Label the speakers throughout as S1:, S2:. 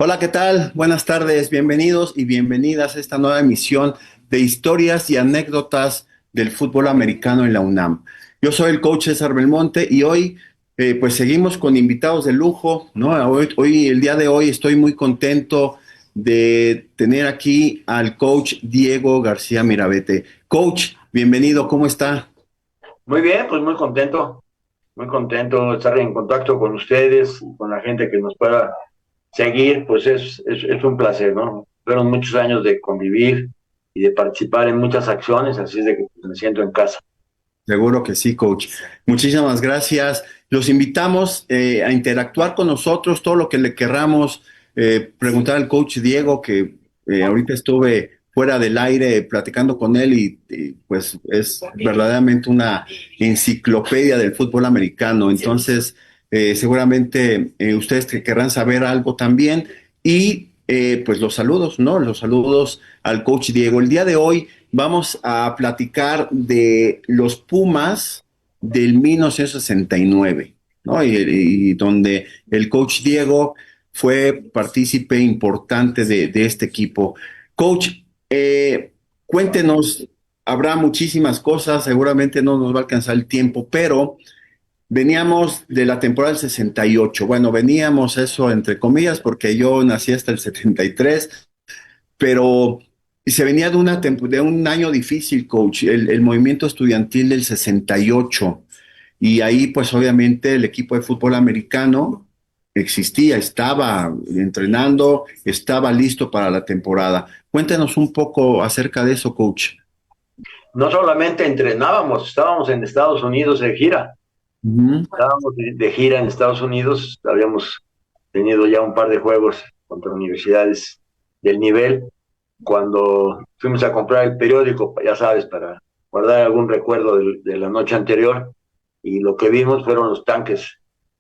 S1: Hola, ¿qué tal? Buenas tardes, bienvenidos y bienvenidas a esta nueva emisión de historias y anécdotas del fútbol americano en la UNAM. Yo soy el coach César Belmonte y hoy pues seguimos con invitados de lujo, ¿no? El día de hoy estoy muy contento de tener aquí al coach Diego García Mirabete. Coach, bienvenido, ¿cómo está?
S2: Muy bien, pues muy contento de estar en contacto con ustedes, con la gente que nos pueda seguir, pues es un placer, ¿no? Fueron muchos años de convivir y de participar en muchas acciones, así es de que me siento en casa.
S1: Seguro que sí, coach. Muchísimas gracias. Los invitamos a interactuar con nosotros, todo lo que le querramos preguntar al coach Diego, que ahorita estuve fuera del aire platicando con él pues es verdaderamente una enciclopedia del fútbol americano. Entonces, seguramente ustedes que querrán saber algo también. Y pues los saludos, ¿no? Los saludos al coach Diego. El día de hoy vamos a platicar de los Pumas del 1969, ¿no? Y donde el coach Diego fue partícipe importante de este equipo. Coach, cuéntenos, habrá muchísimas cosas, seguramente no nos va a alcanzar el tiempo, pero veníamos de la temporada del 68. Bueno, veníamos eso entre comillas porque yo nací hasta el 73, pero se venía de un año difícil, coach, el movimiento estudiantil del 68. Y ahí, pues obviamente, el equipo de fútbol americano existía, estaba entrenando, estaba listo para la temporada. Cuéntanos un poco acerca de eso, coach.
S2: No solamente entrenábamos, estábamos en Estados Unidos de gira,
S1: Ujú.
S2: estábamos de gira en Estados Unidos, habíamos tenido ya un par de juegos contra universidades del nivel, cuando fuimos a comprar el periódico, ya sabes, para guardar algún recuerdo de la noche anterior, y lo que vimos fueron los tanques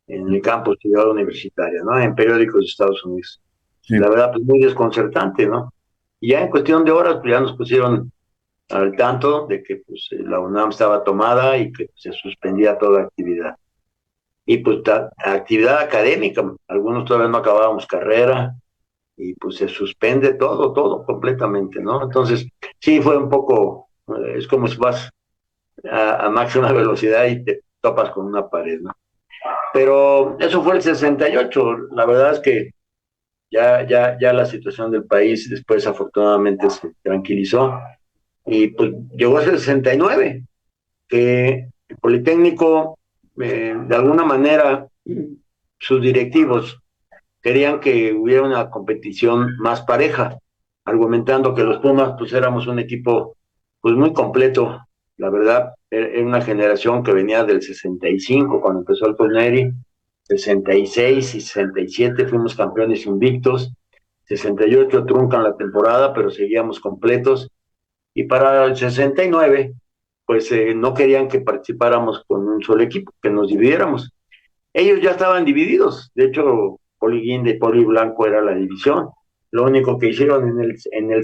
S2: en el campus Ciudad Universitaria, ¿no? En periódicos de Estados Unidos. La
S1: Sí.
S2: verdad, pues muy desconcertante, ¿no? Y ya en cuestión de horas, pues ya nos pusieron al tanto de que pues, la UNAM estaba tomada y que se suspendía toda actividad. Y pues actividad académica, algunos todavía no acabábamos carrera, y pues se suspende todo completamente, ¿no? Entonces, sí fue un poco, es como si vas a máxima velocidad y te topas con una pared, ¿no? Pero eso fue el 68. La verdad es que ya la situación del país después afortunadamente se tranquilizó y pues llegó a ser el 69, que el Politécnico, de alguna manera, sus directivos querían que hubiera una competición más pareja, argumentando que los Pumas pues éramos un equipo pues muy completo. La verdad, era una generación que venía del 65 cuando empezó el Polneri, 66 y 67 fuimos campeones invictos, 68 truncan la temporada, pero seguíamos completos, y para el 69 pues no querían que participáramos con un solo equipo, que nos dividiéramos. Ellos ya estaban divididos, de hecho, Poli Guinda y Poli Blanco era la división. Lo único que hicieron en el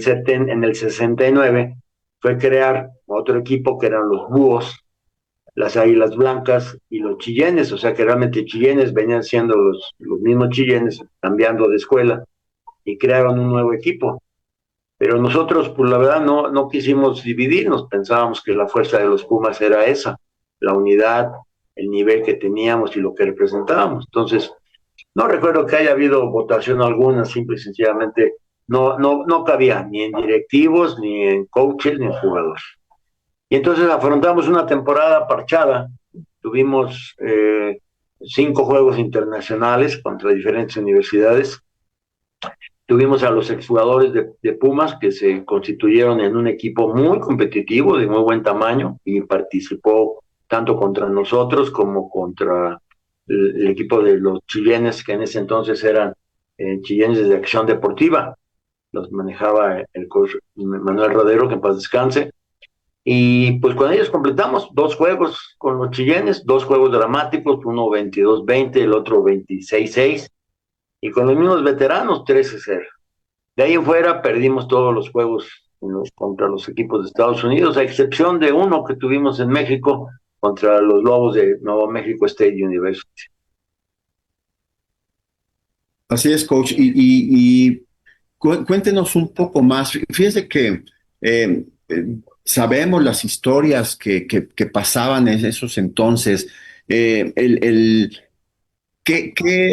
S2: 69 fue crear otro equipo que eran los Búhos, las Águilas Blancas y los Chillenes, o sea que realmente Chillenes venían siendo los mismos Chillenes, cambiando de escuela, y crearon un nuevo equipo. Pero nosotros, pues la verdad, no quisimos dividirnos, pensábamos que la fuerza de los Pumas era esa, la unidad, el nivel que teníamos y lo que representábamos. Entonces, no recuerdo que haya habido votación alguna, simple y sencillamente no cabía ni en directivos, ni en coaches, ni en jugadores. Y entonces afrontamos una temporada parchada, tuvimos 5 juegos internacionales contra diferentes universidades. Tuvimos a los exjugadores de Pumas que se constituyeron en un equipo muy competitivo, de muy buen tamaño, y participó tanto contra nosotros como contra el equipo de los chilenes, que en ese entonces eran chilenes de Acción Deportiva. Los manejaba el coach Manuel Rodero, que en paz descanse. Y pues con ellos completamos 2 juegos con los chilenes, 2 juegos dramáticos, uno 22-20, el otro 26-6, y con los mismos veteranos 13-0. De ahí en fuera perdimos todos los juegos contra los equipos de Estados Unidos, a excepción de uno que tuvimos en México contra los Lobos de Nuevo México State University.
S1: Así es, coach. Cuéntenos un poco más. Fíjese que sabemos las historias que pasaban en esos entonces. ¿Qué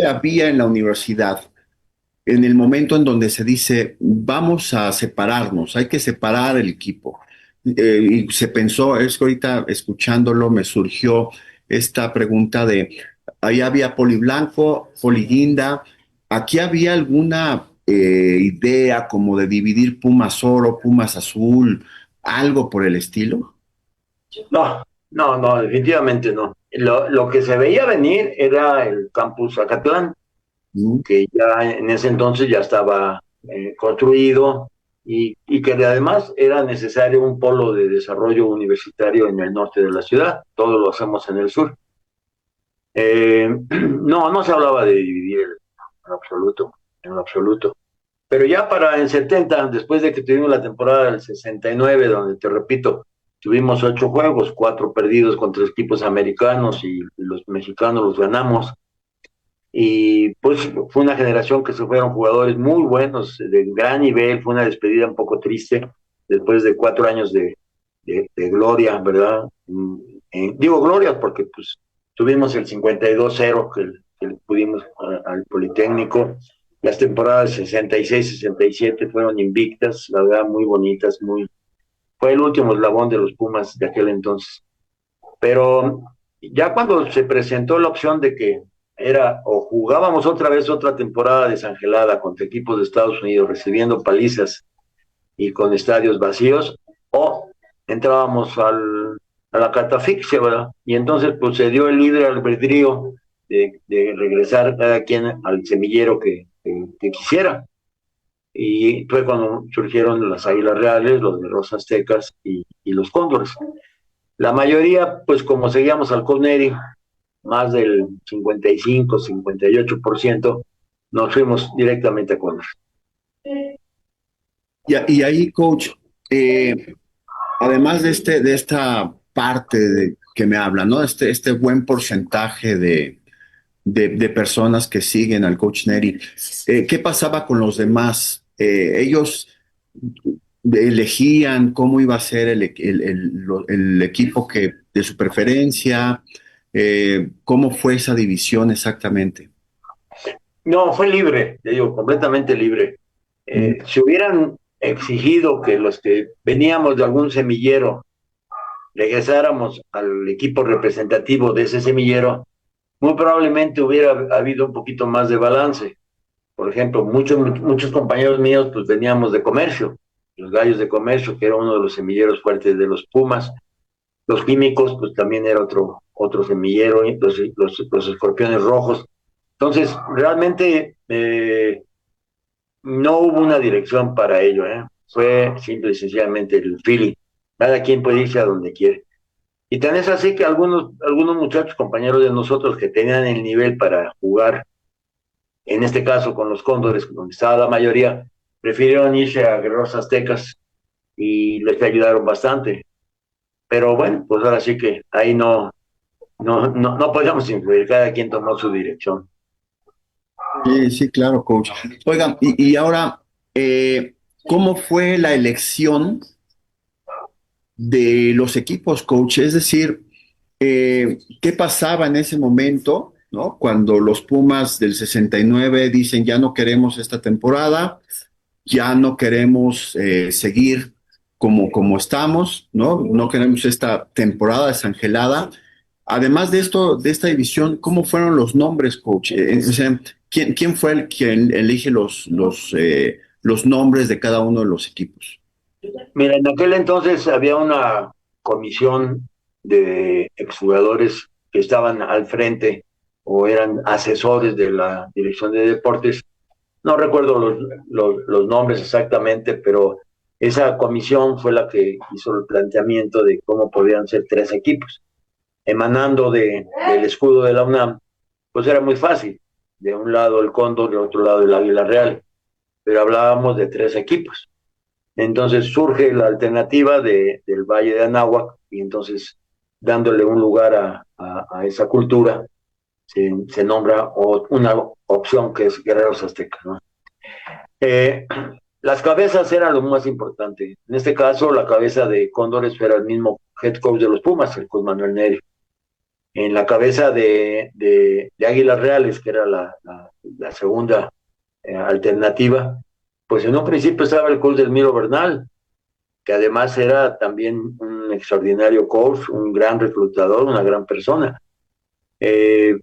S1: había en la universidad en el momento en donde se dice, vamos a separarnos, hay que separar el equipo? Y se pensó, es que ahorita escuchándolo me surgió esta pregunta de, ahí había poliblanco, poliguinda, ¿aquí había alguna idea como de dividir Pumas oro, Pumas azul, algo por el estilo?
S2: No, no, no, definitivamente no. Lo que se veía venir era el campus Acatlán,
S1: ¿No?
S2: que ya en ese entonces ya estaba construido y que además era necesario un polo de desarrollo universitario en el norte de la ciudad. Todo lo hacemos en el sur. No, no se hablaba de dividir en absoluto, en lo absoluto. Pero ya para en 70, después de que tuvimos la temporada del 69, donde te repito, tuvimos 8 juegos, 4 perdidos contra equipos americanos y los mexicanos los ganamos. Y pues fue una generación que se fueron jugadores muy buenos, de gran nivel, fue una despedida un poco triste, después de 4 años de gloria, ¿verdad? Digo gloria porque pues tuvimos el 52-0 que pudimos al Politécnico, las temporadas 66-67 fueron invictas, la verdad muy bonitas, fue el último eslabón de los Pumas de aquel entonces. Pero ya cuando se presentó la opción de que era o jugábamos otra vez otra temporada desangelada contra equipos de Estados Unidos recibiendo palizas y con estadios vacíos, o entrábamos a la catafixia, ¿verdad? Y entonces pues se dio el libre albedrío de regresar cada quien al semillero que quisiera. Y fue cuando surgieron las Águilas Reales, los de Rosas Aztecas y los Cóndores. La mayoría, pues como seguíamos al Coneri, más del 55-58%, nos fuimos directamente a Cóndor.
S1: Y ahí, coach, eh, además de esta parte que me habla, ¿no? Este buen porcentaje de personas que siguen al coach Neri, ¿qué pasaba con los demás? Ellos elegían cómo iba a ser el equipo de su preferencia, cómo fue esa división exactamente.
S2: No, fue libre, te digo, completamente libre.
S1: Mm.
S2: Si hubieran exigido que los que veníamos de algún semillero regresáramos al equipo representativo de ese semillero, muy probablemente hubiera habido un poquito más de balance. Por ejemplo, muchos compañeros míos pues veníamos de comercio, los gallos de comercio, que era uno de los semilleros fuertes de los Pumas, los químicos pues también era otro semillero, los escorpiones rojos. Entonces, realmente no hubo una dirección para ello, ¿eh? Fue simple y sencillamente el feeling. Cada quien puede irse a donde quiere. Y tan es así que algunos muchachos, compañeros de nosotros que tenían el nivel para jugar, en este caso con los Cóndores, donde estaba la mayoría, prefirieron irse a Guerreros Aztecas y les ayudaron bastante. Pero bueno, pues ahora sí que ahí no podíamos influir, cada quien tomó su dirección.
S1: Sí, sí, claro, coach. Oigan, y ahora, ¿cómo fue la elección de los equipos, coach? Es decir, ¿qué pasaba en ese momento, ¿no? Cuando los Pumas del 69 dicen ya no queremos esta temporada, ya no queremos seguir como estamos, ¿no? No queremos esta temporada desangelada. Además de esto, de esta división, ¿cómo fueron los nombres, coach? O sea, ¿quién fue el quien elige los nombres de cada uno de los equipos?
S2: Mira, en aquel entonces había una comisión de exjugadores que estaban al frente o eran asesores de la dirección de deportes. No recuerdo los nombres exactamente, pero esa comisión fue la que hizo el planteamiento de cómo podían ser 3 equipos. Emanando del escudo de la UNAM, pues era muy fácil. De un lado el Cóndor, de otro lado el Águila Real, pero hablábamos de 3 equipos. Entonces surge la alternativa del Valle de Anáhuac y entonces dándole un lugar a esa cultura, se nombra una opción que es Guerreros Aztecas, ¿no? Eh, las cabezas eran lo más importante. En este caso, la cabeza de Cóndores era el mismo head coach de los Pumas, el coach Manuel Neri. En la cabeza de Águilas Reales, que era la segunda alternativa, pues en un principio estaba el coach del Miro Bernal, que además era también un extraordinario coach, un gran reclutador, una gran persona. Eh,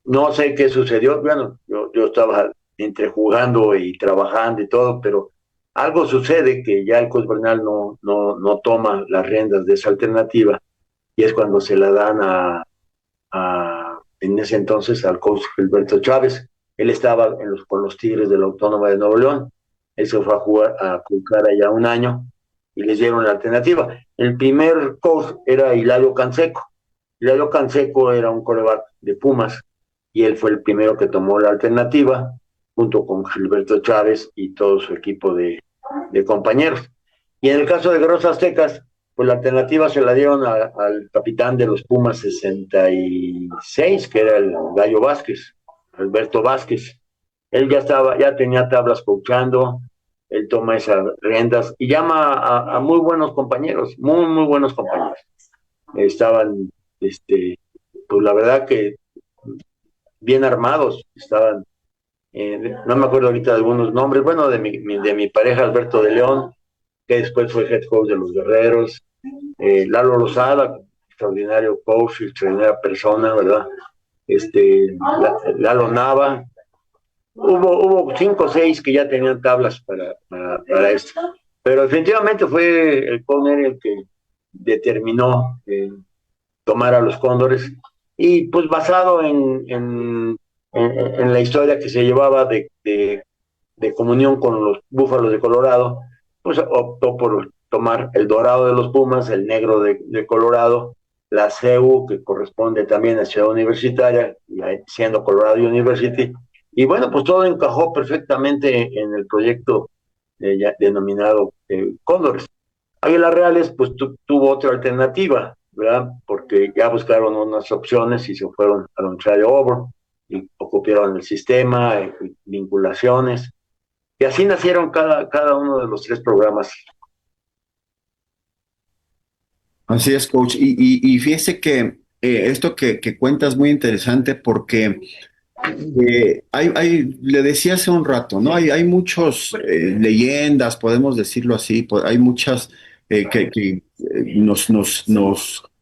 S2: no sé qué sucedió, bueno, yo estaba entre jugando y trabajando y todo, pero algo sucede que ya el coach Bernal no toma las riendas de esa alternativa y es cuando se la dan en ese entonces al coach Gilberto Chávez. Él estaba con los Tigres de la Autónoma de Nuevo León, él se fue a jugar allá un año y les dieron la alternativa. El primer coach era Hilario Canseco. Hilario Canseco era un coreback de Pumas y él fue el primero que tomó la alternativa junto con Gilberto Chávez y todo su equipo de compañeros. Y en el caso de Guerreros Aztecas, pues la alternativa se la dieron al capitán de los Pumas 66, que era el Gallo Vázquez, Alberto Vázquez. Él ya tenía tablas coachando, él toma esas riendas y llama a muy buenos compañeros, muy buenos compañeros. Estaban, pues la verdad que bien armados, estaban, no me acuerdo ahorita de algunos nombres, bueno, de mi pareja Alberto de León, que después fue head coach de los Guerreros, Lalo Lozada, extraordinario coach, extraordinaria persona, ¿verdad? Lalo Nava, hubo 5 o 6 que ya tenían tablas para esto, pero definitivamente fue el Conner el que determinó tomar a los Cóndores y pues basado en la historia que se llevaba de comunión con los Búfalos de Colorado, pues optó por tomar el dorado de los Pumas, el negro de Colorado, la CEU, que corresponde también a Ciudad Universitaria, siendo Colorado University, y bueno, pues todo encajó perfectamente en el proyecto denominado Cóndores. Águilas Reales, pues tuvo otra alternativa, ¿verdad? Porque ya buscaron unas opciones y se fueron a Don Chayo Over, y ocuparon el sistema, vinculaciones, y así nacieron cada uno de los 3 programas.
S1: Así es, coach. Y fíjese que esto que cuentas es muy interesante porque le decía hace un rato, ¿no? Hay muchas leyendas, podemos decirlo así, hay muchas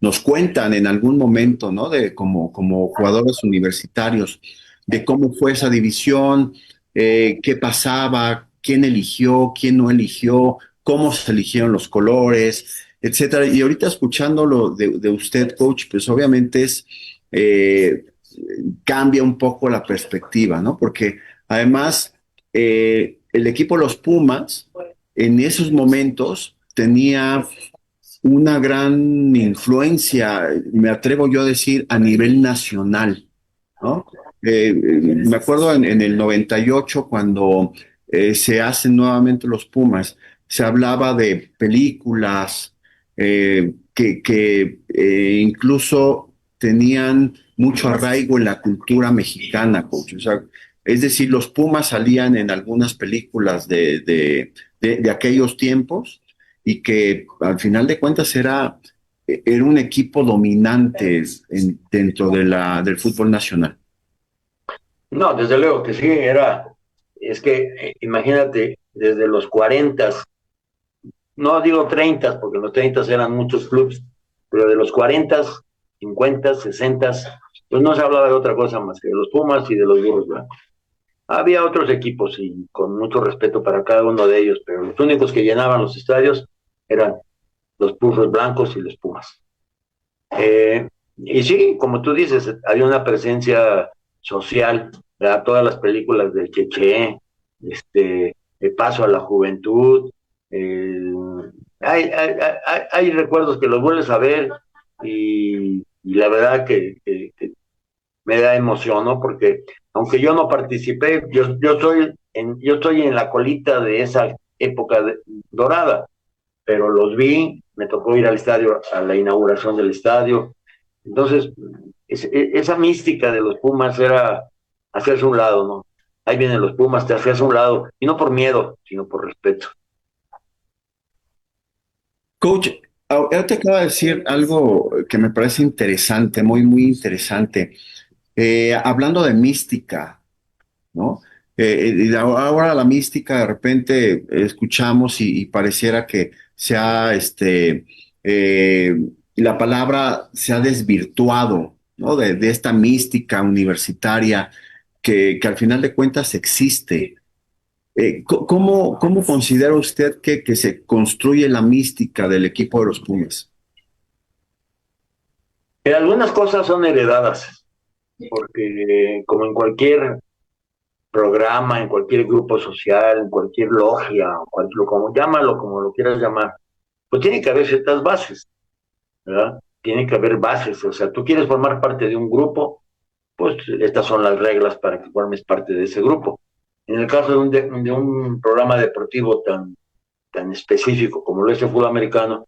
S1: nos cuentan en algún momento, ¿no? De como jugadores universitarios, de cómo fue esa división, qué pasaba, quién eligió, quién no eligió, cómo se eligieron los colores, etcétera. Y ahorita escuchándolo de usted, coach, pues obviamente eh, cambia un poco la perspectiva, ¿no? Porque además el equipo de los Pumas en esos momentos tenía una gran influencia, me atrevo yo a decir, a nivel nacional, ¿no? Me acuerdo en el 98 cuando se hacen nuevamente los Pumas, se hablaba de películas que incluso tenían mucho arraigo en la cultura mexicana, coach. O sea, es decir, los Pumas salían en algunas películas de aquellos tiempos y que al final de cuentas era un equipo dominante dentro del fútbol nacional.
S2: No, desde luego que sí, es que imagínate, desde los 40, no digo 30, porque los 30 eran muchos clubes, pero de los 40, 50, 60, pues no se hablaba de otra cosa más que de los Pumas y de los Burros Blancos. Había otros equipos y con mucho respeto para cada uno de ellos, pero los únicos que llenaban los estadios eran los Burros Blancos y los Pumas. Y sí, como tú dices, había una presencia social, ¿verdad? Todas las películas de Cheche, El Paso a la Juventud, hay recuerdos que los vuelves a ver y la verdad que me da emoción, ¿no? Porque aunque yo no participé, yo estoy en la colita de esa época dorada, pero los vi, me tocó ir al estadio, a la inauguración del estadio, Entonces, esa mística de los Pumas era hacerse un lado, ¿no? Ahí vienen los Pumas, te hacías un lado, y no por miedo, sino por respeto.
S1: Coach, ahora te acabo de decir algo que me parece interesante, muy, muy interesante. Hablando de mística, ¿no? Y ahora la mística de repente escuchamos y pareciera que eh, la palabra se ha desvirtuado, ¿no? De esta mística universitaria que al final de cuentas existe. ¿Cómo considera usted que se construye la mística del equipo de los Pumas?
S2: Algunas cosas son heredadas, porque como en cualquier programa, en cualquier grupo social, en cualquier logia, como llámalo, como lo quieras llamar, pues tiene que haber ciertas bases, ¿verdad? Tiene que haber bases, o sea, tú quieres formar parte de un grupo, pues estas son las reglas para que formes parte de ese grupo. En el caso de un programa deportivo tan específico como lo es el fútbol americano,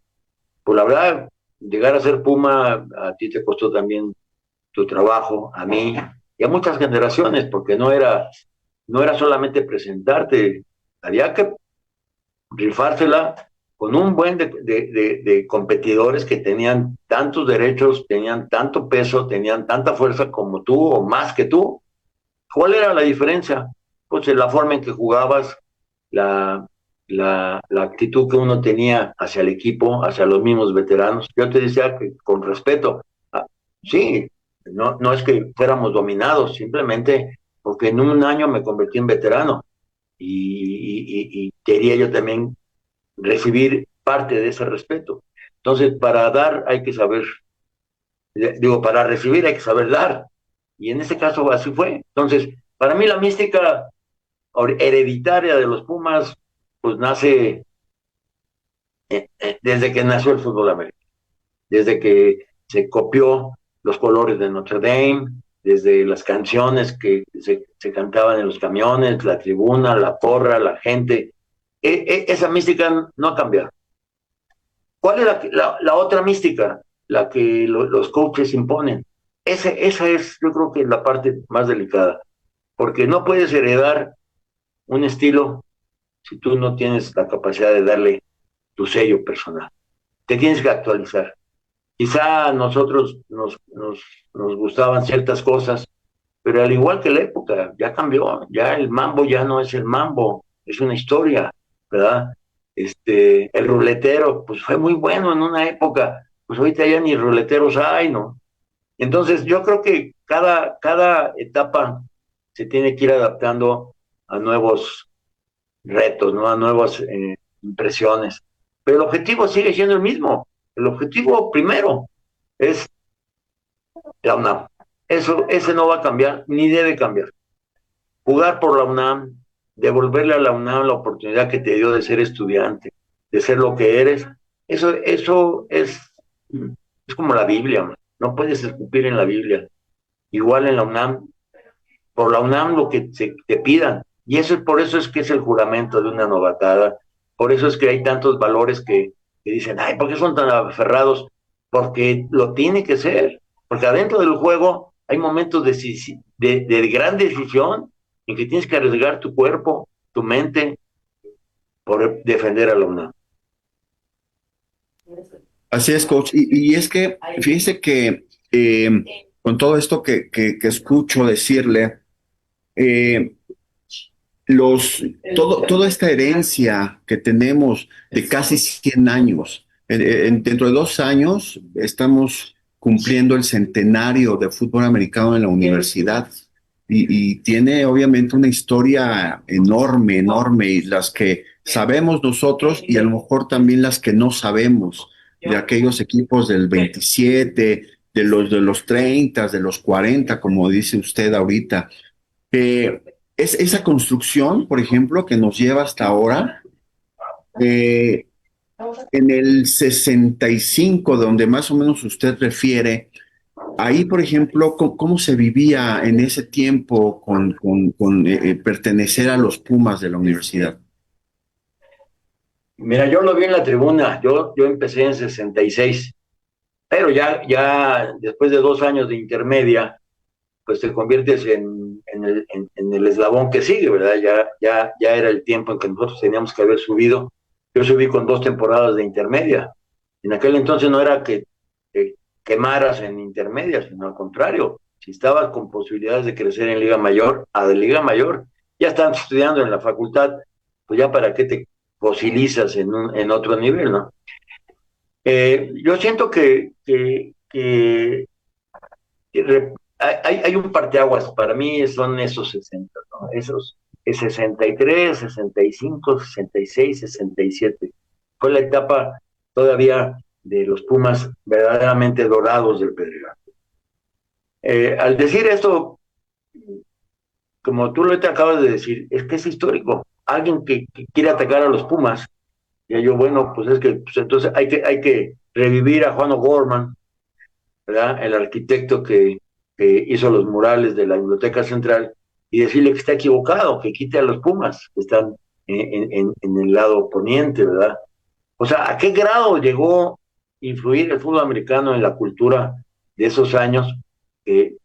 S2: pues la verdad, llegar a ser Puma a ti te costó también tu trabajo, a mí y a muchas generaciones, porque no era solamente presentarte, había que rifársela con un buen de competidores que tenían tantos derechos, tenían tanto peso, tenían tanta fuerza como tú o más que tú. ¿Cuál era la diferencia? Pues en la forma en que jugabas, la, la actitud que uno tenía hacia el equipo, hacia los mismos veteranos. Yo te decía que con respeto, sí, no es que fuéramos dominados, simplemente porque en un año me convertí en veterano y quería yo también recibir parte de ese respeto. Entonces, para dar hay que saber, digo, para recibir hay que saber dar. Y en ese caso así fue. Entonces, para mí la mística hereditaria de los Pumas, pues nace desde que nació el fútbol americano, desde que se copió los colores de Notre Dame, desde las canciones que se cantaban en los camiones, la tribuna, la porra, la gente. Esa mística no ha cambiado. ¿Cuál es la otra mística? La que los coaches imponen. Esa es, yo creo que la parte más delicada, porque no puedes heredar un estilo si tú no tienes la capacidad de darle tu sello personal. Te tienes que actualizar. Quizá a nosotros nos gustaban ciertas cosas, pero al igual que la época, ya cambió, ya el mambo ya no es el mambo, es una historia, ¿verdad? El ruletero, pues fue muy bueno en una época, pues ahorita ya ni ruleteros hay, ¿no? Entonces yo creo que cada etapa se tiene que ir adaptando a nuevos retos, ¿no? A nuevas impresiones. Pero el objetivo sigue siendo el mismo. El objetivo primero es la UNAM. Ese no va a cambiar, ni debe cambiar. Jugar por la UNAM, devolverle a la UNAM la oportunidad que te dio de ser estudiante, de ser lo que eres, eso es como la Biblia, no puedes escupir en la Biblia. Igual en la UNAM, por la UNAM lo que te pidan. Y por eso es que es el juramento de una novatada. Por eso es que hay tantos valores que dicen, ay, ¿por qué son tan aferrados? Porque lo tiene que ser. Porque adentro del juego hay momentos de gran decisión en que tienes que arriesgar tu cuerpo, tu mente, por defender a la UNAM.
S1: Así es, coach. Y es que, fíjese que con todo esto que escucho decirle, eh, toda esta herencia que tenemos de casi 100 años, dentro de 2 años estamos cumpliendo el centenario de fútbol americano en la universidad y tiene obviamente una historia enorme, enorme, y las que sabemos nosotros y a lo mejor también las que no sabemos, de aquellos equipos del 27, de los 30, de los 40, como dice usted ahorita. Es esa construcción, por ejemplo, que nos lleva hasta ahora, eh, en el 65, donde más o menos usted refiere, ahí, por ejemplo, ¿cómo se vivía en ese tiempo con pertenecer a los Pumas de la universidad?
S2: Mira, yo lo vi en la tribuna, yo empecé en 66 Pero ya después de 2 años de intermedia, pues te conviertes en el eslabón que sigue, ¿verdad? Ya era el tiempo en que nosotros teníamos que haber subido. Yo subí con 2 temporadas de intermedia. En aquel entonces no era que quemaras en intermedia, sino al contrario, si estabas con posibilidades de crecer en Liga Mayor, a de Liga Mayor, ya estabas estudiando en la facultad, pues ya para qué te fosilizas en otro nivel, ¿no? Yo siento hay un parteaguas, para mí son esos 60, ¿no? Esos 63, 65, 66, 67. Fue la etapa todavía de los Pumas verdaderamente dorados del Pedregal. Al decir esto, como tú lo te acabas de decir, es que es histórico. Alguien que quiere atacar a los Pumas, y yo, bueno, pues es que pues entonces hay que revivir a Juan O'Gorman, ¿verdad? El arquitecto que hizo los murales de la Biblioteca Central, y decirle que está equivocado, que quite a los Pumas, que están en el lado poniente, ¿verdad? O sea, ¿a qué grado llegó a influir el fútbol americano en la cultura de esos años que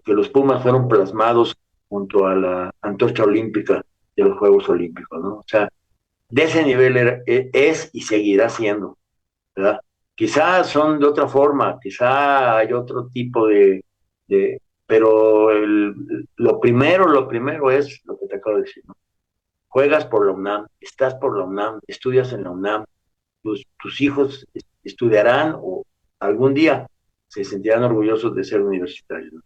S2: los Pumas fueron plasmados junto a la antorcha olímpica de los Juegos Olímpicos, ¿no? O sea, de ese nivel es y seguirá siendo, ¿verdad? Quizás son de otra forma, quizá hay otro tipo pero lo primero es lo que te acabo de decir, ¿no? Juegas por la UNAM, estás por la UNAM, estudias en la UNAM, tus hijos estudiarán o algún día se sentirán orgullosos de ser universitarios, ¿no?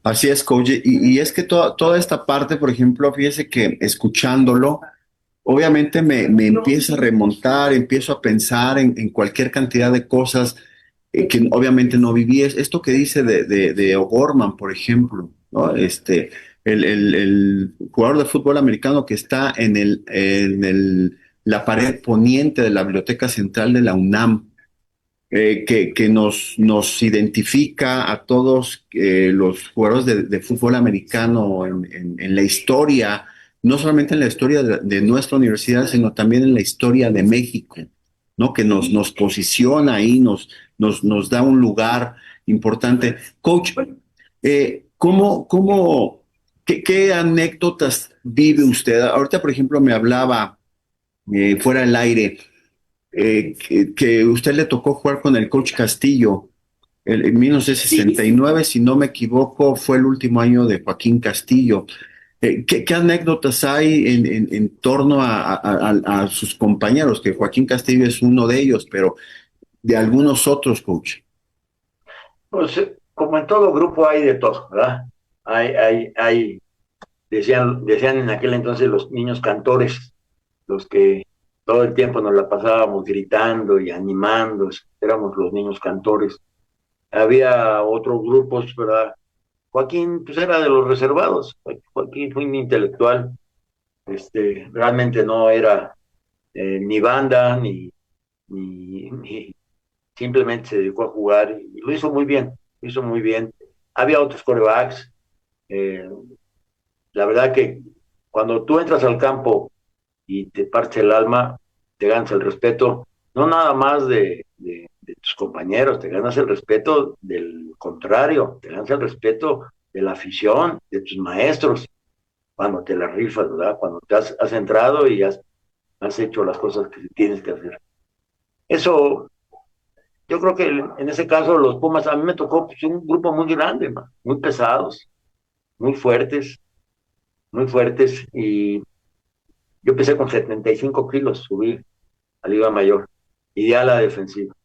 S1: Así es, coach. Y es que toda esta parte, por ejemplo, fíjese que escuchándolo, obviamente me empieza a remontar, empiezo a pensar en cualquier cantidad de cosas que obviamente no viví. Esto que dice de O'Gorman, por ejemplo, ¿no? El jugador de fútbol americano que está la pared poniente de la Biblioteca Central de la UNAM, que nos identifica a todos los jugadores de fútbol americano en la historia, no solamente en la historia de nuestra universidad, sino también en la historia de México, ¿no? Que nos posiciona ahí, nos da un lugar importante. Coach, qué anécdotas vive usted? Ahorita, por ejemplo, me hablaba fuera del aire que usted le tocó jugar con el coach Castillo. En 1969, si no me equivoco, fue el último año de Joaquín Castillo. ¿Qué anécdotas hay en torno a sus compañeros? Que Joaquín Castillo es uno de ellos, pero de algunos otros, coach.
S2: Pues como en todo grupo hay de todo, ¿verdad? Decían en aquel entonces los niños cantores, los que todo el tiempo nos la pasábamos gritando y animando, éramos los niños cantores. Había otros grupos, ¿verdad? Joaquín, pues era de los reservados. Joaquín fue un intelectual, realmente no era ni banda, ni simplemente se dedicó a jugar y lo hizo muy bien, lo hizo muy bien. Había otros corebacks, eh, la verdad que cuando tú entras al campo y te parte el alma, te ganas el respeto, no nada más de tus compañeros, te ganas el respeto del contrario, te ganas el respeto de la afición, de tus maestros, cuando te la rifas, ¿verdad? Cuando te has entrado y has hecho las cosas que tienes que hacer. Eso, yo creo que en ese caso los Pumas, a mí me tocó pues, un grupo muy grande, man, muy pesados, muy fuertes, muy fuertes, y yo empecé con 75 kilos, subí a Liga Mayor, y ya a la defensiva.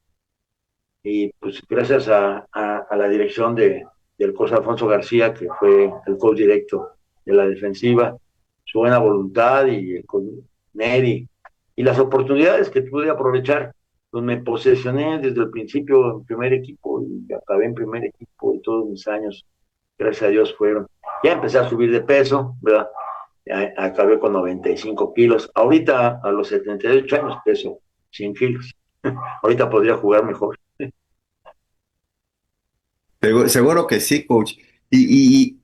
S2: Y pues gracias a la dirección del coach Alfonso García, que fue el coach directo de la defensiva, su buena voluntad y con Neri, y las oportunidades que pude aprovechar, pues me posesioné desde el principio en primer equipo y acabé en primer equipo y todos mis años, gracias a Dios, fueron. Ya empecé a subir de peso, ¿verdad? Acabé con 95 kilos. Ahorita, a los 78 años, peso 100 kilos. Ahorita podría jugar mejor.
S1: Seguro que sí, coach. Y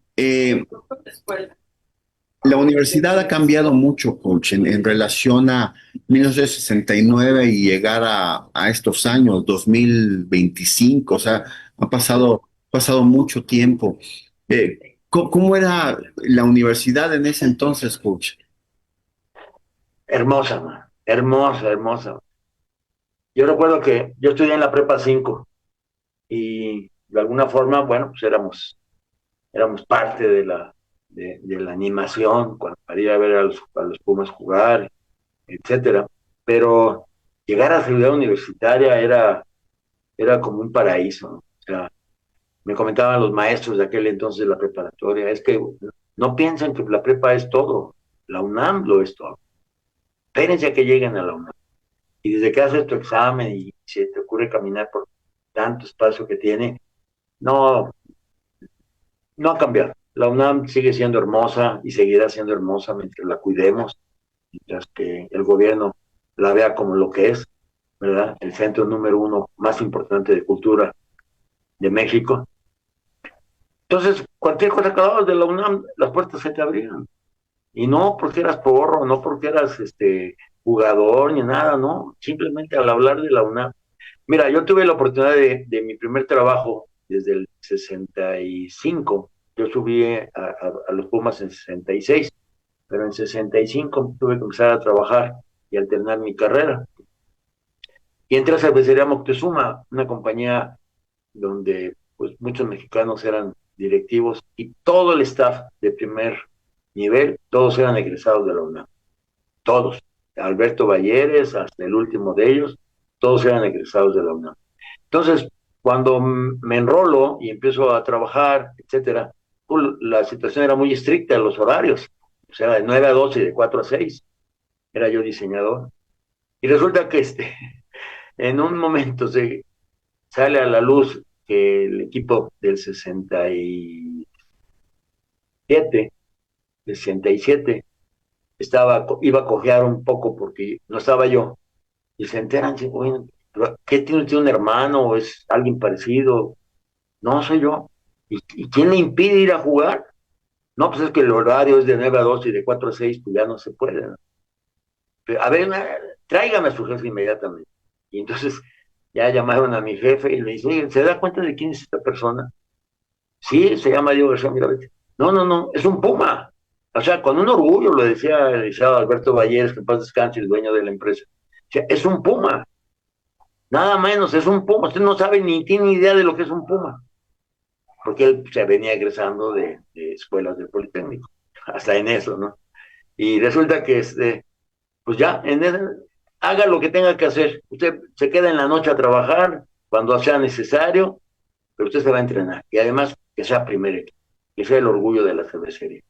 S1: La universidad ha cambiado mucho, coach, en relación a 1969 y llegar a estos años, 2025. O sea, ha pasado mucho tiempo. ¿Cómo era la universidad en ese entonces, coach?
S2: Hermosa, man. Hermosa, hermosa. Yo recuerdo que yo estudié en la prepa 5 y de alguna forma, bueno, pues éramos parte de la animación para ir a ver a los Pumas jugar, etcétera. Pero llegar a Ciudad Universitaria era como un paraíso, ¿no? O sea, me comentaban los maestros de aquel entonces de la preparatoria, es que no piensan que la prepa es todo, la UNAM lo es todo. Espérense a que lleguen a la UNAM. Y desde que haces tu examen y se te ocurre caminar por tanto espacio que tiene, no, no ha cambiado. La UNAM sigue siendo hermosa y seguirá siendo hermosa mientras la cuidemos, mientras que el gobierno la vea como lo que es, ¿verdad? El centro número uno más importante de cultura de México. Entonces, cualquier cosa que hablabas de la UNAM, las puertas se te abrían. Y no porque eras porro, no porque eras jugador ni nada, no. Simplemente al hablar de la UNAM. Mira, yo tuve la oportunidad de mi primer trabajo desde el 65. Yo subí a los Pumas en 66, pero en 65 tuve que empezar a trabajar y alternar mi carrera. Y entré a Cervecería Moctezuma, una compañía donde pues muchos mexicanos eran directivos y todo el staff de primer nivel, todos eran egresados de la UNAM, todos. Alberto Balleres, hasta el último de ellos, todos eran egresados de la UNAM. Entonces, cuando me enrolo y empiezo a trabajar, etcétera, pues, la situación era muy estricta, los horarios, o sea, de 9 a 12 y de 4 a 6, era yo diseñador. Y resulta que en un momento se sale a la luz que el equipo del 67 iba a cojear un poco porque no estaba yo. Y se enteran, bueno, ¿qué tiene un hermano o es alguien parecido? No, soy yo. ¿Y quién le impide ir a jugar? No, pues es que el horario es de 9 a 2 y de 4 a 6, pues ya no se puede, ¿no? Pero, a ver, tráigame a su jefe inmediatamente. Y entonces ya llamaron a mi jefe y le dicen, oye, ¿se da cuenta de quién es esta persona? Sí, se llama Diego García Mirabete. No, no, no, es un puma. O sea, con un orgullo lo decía el licenciado Alberto Valleres, que en paz descanse, el dueño de la empresa. O sea, es un puma, nada menos, es un puma. Usted no sabe ni tiene idea de lo que es un puma, porque él se venía egresando de escuelas del Politécnico, hasta en eso, ¿no? Y resulta que, pues ya, haga lo que tenga que hacer. Usted se queda en la noche a trabajar cuando sea necesario, pero usted se va a entrenar. Y además, que sea primer equipo, que sea el orgullo de la cervecería.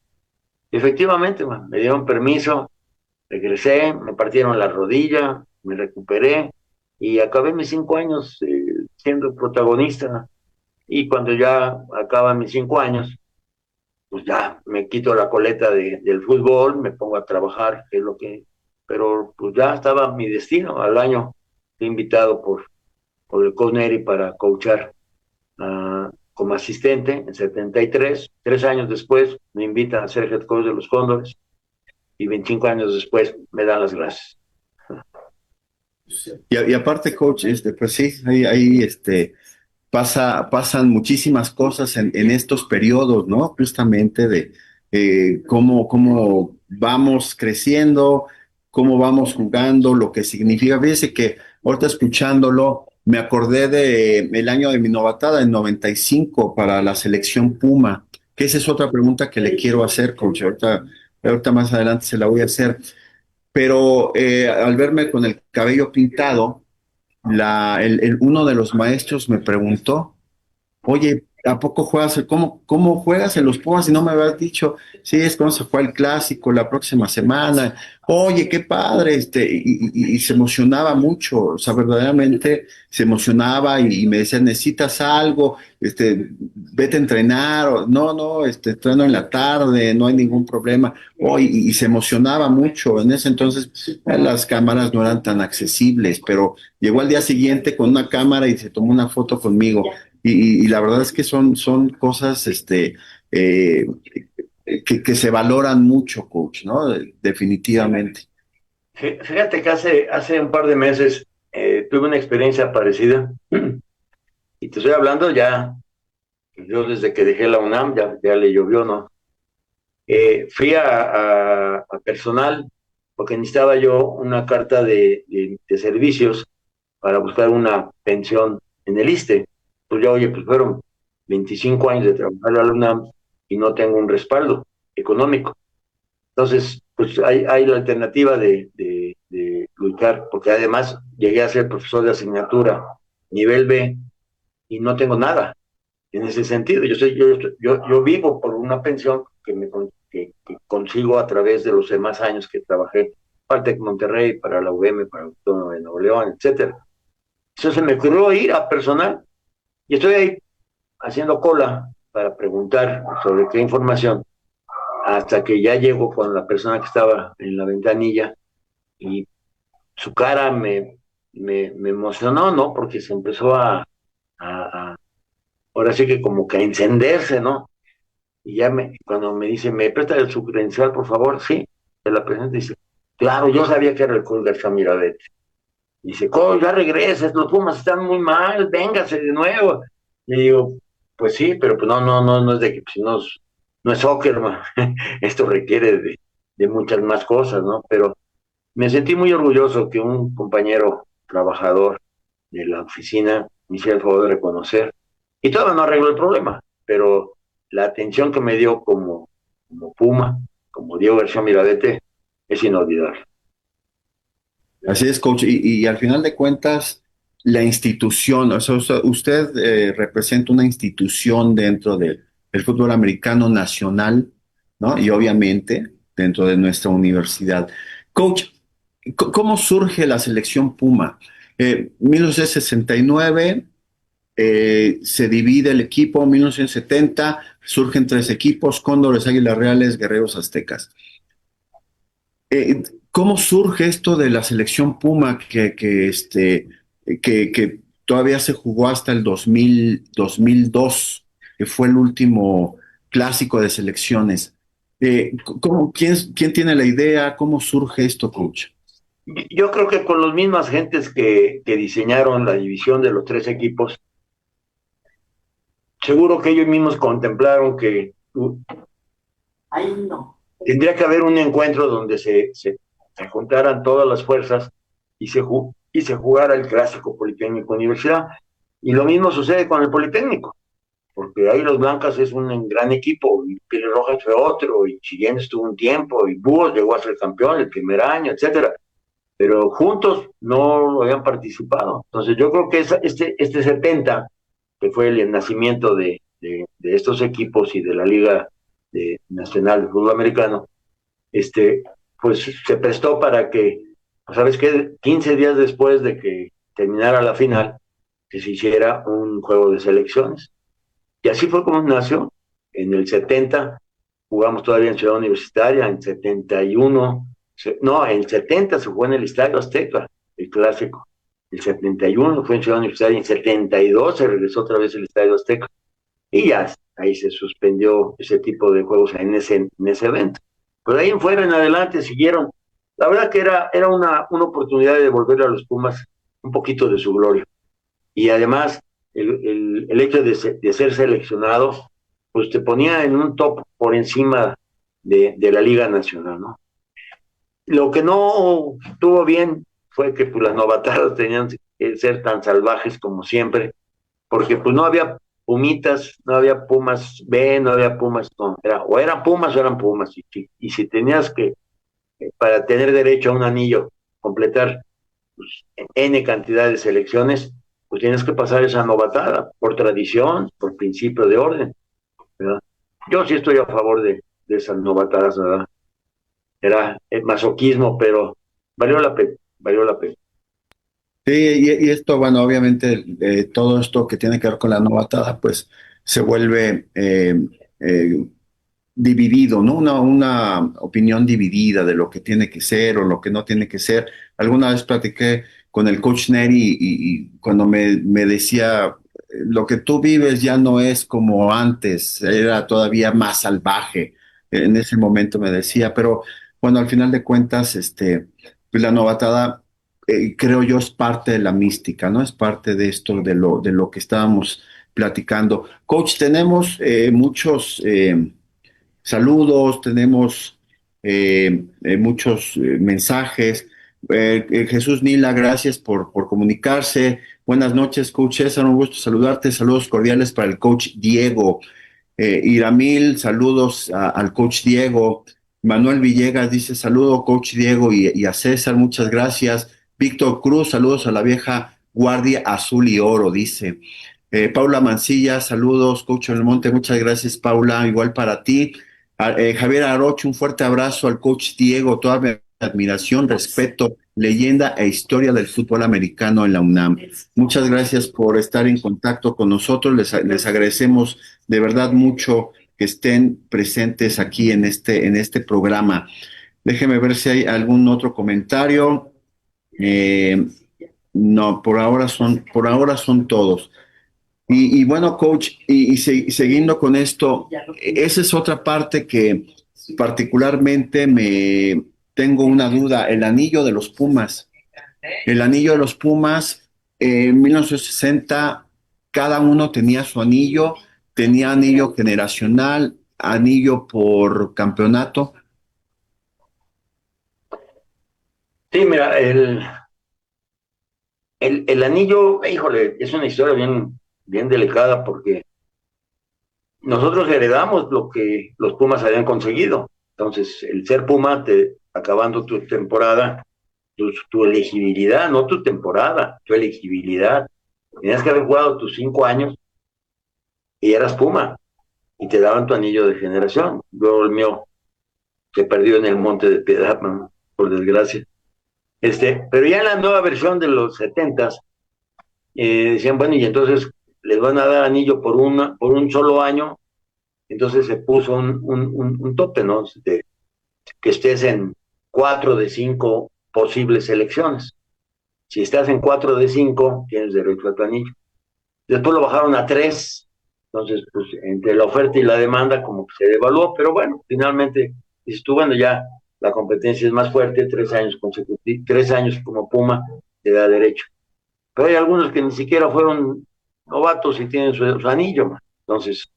S2: Y efectivamente, man, me dieron permiso, regresé, me partieron la rodilla, me recuperé y acabé mis 5 años siendo protagonista. Y cuando ya acaban mis 5 años, pues ya me quito la coleta del fútbol, me pongo a trabajar, que es lo que... Pero pues ya estaba mi destino. Al año fui invitado por el coach Neri para coachar como asistente en 73. 3 años después me invitan a ser head coach de los Cóndores y 25 años después me dan las gracias.
S1: Y aparte, coach, pues sí, pasan muchísimas cosas en estos periodos, ¿no? Justamente de cómo vamos creciendo, cómo vamos jugando, lo que significa. Fíjese que ahorita escuchándolo, me acordé de el año de mi novatada, en 95, para la selección Puma, que esa es otra pregunta que le quiero hacer, coach. Ahorita más adelante se la voy a hacer. Pero al verme con el cabello pintado, uno de los maestros me preguntó, oye, ¿a poco juegas? ¿Cómo juegas en los Pumas? Si no me habías dicho, sí, es cuando se juega el clásico la próxima semana. Oye, qué padre, y se emocionaba mucho, o sea, verdaderamente se emocionaba y me decía, necesitas algo, vete a entrenar, o, no, no, entreno en la tarde, no hay ningún problema. Y se emocionaba mucho. En ese entonces las cámaras no eran tan accesibles, pero llegó al día siguiente con una cámara y se tomó una foto conmigo. Y la verdad es que son cosas eh, que se valoran mucho, coach, ¿no? Definitivamente.
S2: Fíjate que hace un par de meses tuve una experiencia parecida y te estoy hablando ya, yo desde que dejé la UNAM ya le llovió, ¿no? Fui a personal porque necesitaba yo una carta de servicios para buscar una pensión en el ISSSTE. Pues ya, oye, pues fueron 25 años de trabajar a la UNAM y no tengo un respaldo económico. Entonces, pues hay la alternativa de luchar, porque además llegué a ser profesor de asignatura nivel B y no tengo nada en ese sentido. Yo vivo por una pensión que consigo a través de los demás años que trabajé para el TEC Monterrey, para la UM, para el Autónomo de Nuevo León, etcétera. Entonces se me ocurrió ir a personal y estoy ahí haciendo cola para preguntar sobre qué información hasta que ya llego con la persona que estaba en la ventanilla y su cara me emocionó, ¿no? Porque se empezó a, ahora sí que como que a encenderse, ¿no? Y ya cuando me dice, ¿me presta su credencial, por favor? Sí, se la presenta y dice, claro, yo sabía que era el Coach García Mirabete. Dice, Coach, ya regreses, los Pumas están muy mal, véngase de nuevo. Y digo, pues sí, pero pues no es de que pues, no es soccer, man. Esto requiere de muchas más cosas, ¿no? Pero me sentí muy orgulloso que un compañero trabajador de la oficina me hiciera el favor de reconocer. Y todavía no arregló el problema, pero la atención que me dio como Puma, como Diego García Mirabete, es inolvidable.
S1: Así es, coach. Y al final de cuentas, la institución, o sea, usted representa una institución dentro del fútbol americano nacional, ¿no? Y obviamente dentro de nuestra universidad. Coach, ¿cómo surge la selección Puma? 1969 se divide el equipo, 1970 surgen tres equipos, Cóndores, Águilas Reales, Guerreros Aztecas. Eh, ¿Cómo surge esto de la selección Puma que todavía se jugó hasta el 2002, que fue el último clásico de selecciones? ¿Quién tiene la idea? ¿Cómo surge esto, coach?
S2: Yo creo que con las mismas gentes que diseñaron la división de los tres equipos, seguro que ellos mismos contemplaron que tendría que haber un encuentro donde se juntaran todas las fuerzas y se jugara el clásico Politécnico Universidad. Y lo mismo sucede con el Politécnico, porque ahí los Blancas es un gran equipo, y Pieles Rojas fue otro, y Chillén estuvo un tiempo, y Búhos llegó a ser campeón el primer año, etcétera. Pero juntos no habían participado. Entonces yo creo que este 70, que fue el nacimiento de estos equipos y de la Liga Nacional de Fútbol Americano, este, pues se prestó para que, pues, ¿sabes qué? 15 días después de que terminara la final, que se hiciera un juego de selecciones. Y así fue como nació. En el 70 jugamos todavía en Ciudad Universitaria, en 71, no, en el 70 se jugó en el Estadio Azteca, el clásico. El 71 fue en Ciudad Universitaria, en 72 se regresó otra vez el Estadio Azteca. Y ya ahí se suspendió ese tipo de juegos en ese evento. Pero ahí en fuera, en adelante, siguieron. La verdad que era una oportunidad de devolver a los Pumas un poquito de su gloria. Y además, el hecho de ser seleccionado, pues te ponía en un top por encima de la Liga Nacional, ¿no? Lo que no estuvo bien fue que pues, las novatadas tenían que ser tan salvajes como siempre, porque pues no había Pumitas, no había Pumas B, no había Pumas, no, o eran Pumas o eran Pumas, y si tenías que, para tener derecho a un anillo, completar pues, N cantidad de selecciones, pues tienes que pasar esa novatada, por tradición, por principio de orden, ¿verdad? Yo sí estoy a favor de esas novatadas, ¿verdad? Era el masoquismo, pero valió la pena, valió la pena.
S1: Sí, y esto, bueno, obviamente todo esto que tiene que ver con la novatada, pues se vuelve eh, dividido, ¿no? Una opinión dividida de lo que tiene que ser o lo que no tiene que ser. Alguna vez platiqué con el coach Neri y cuando me decía, lo que tú vives ya no es como antes, era todavía más salvaje. en ese momento me decía, pero bueno, al final de cuentas, pues la novatada, creo yo, es parte de la mística, ¿no? Es parte de esto, de lo que estábamos platicando. Coach, tenemos muchos saludos, tenemos muchos mensajes. Jesús Nila, gracias por comunicarse. Buenas noches, coach César, un gusto saludarte. Saludos cordiales para el coach Diego. Iramil, saludos al coach Diego. Manuel Villegas dice saludo, coach Diego, y a César, muchas gracias. Víctor Cruz, saludos a la vieja guardia azul y oro, dice. Paula Mancilla, saludos, coach Monte, muchas gracias, Paula, igual para ti. Javier Arocho, un fuerte abrazo al coach Diego, toda mi admiración, respeto, leyenda e historia del fútbol americano en la UNAM. Muchas gracias por estar en contacto con nosotros, les agradecemos de verdad mucho que estén presentes aquí en este programa. Déjeme ver si hay algún otro comentario. Eh, no, por ahora son todos. Y bueno, coach, siguiendo con esto, esa es otra parte que particularmente me tengo una duda, el anillo de los Pumas. El anillo de los Pumas, en 1960, cada uno tenía su anillo, tenía anillo generacional, anillo por campeonato.
S2: Sí, mira, el anillo, híjole, es una historia bien delicada porque nosotros heredamos lo que los Pumas habían conseguido. Entonces, el ser Puma, acabando tu temporada, tu elegibilidad, no tu temporada, tu elegibilidad. Tenías que haber jugado tus 5 años y eras Puma y te daban tu anillo de generación. Luego el mío se perdió en el Monte de Piedad, man, por desgracia. Pero ya en la nueva versión de los 70s, decían, bueno, y entonces les van a dar anillo por un solo año. Entonces se puso un tope, ¿no? Que estés en 4 de 5 posibles selecciones. Si estás en 4 de 5, tienes derecho a tu anillo. Después lo bajaron a 3. Entonces, pues entre la oferta y la demanda, como que se devaluó, pero bueno, finalmente, dices bueno, ya la competencia es más fuerte, 3 años consecutivos, 3 años como Puma, te da derecho. Pero hay algunos que ni siquiera fueron novatos y tienen su anillo, man. Entonces,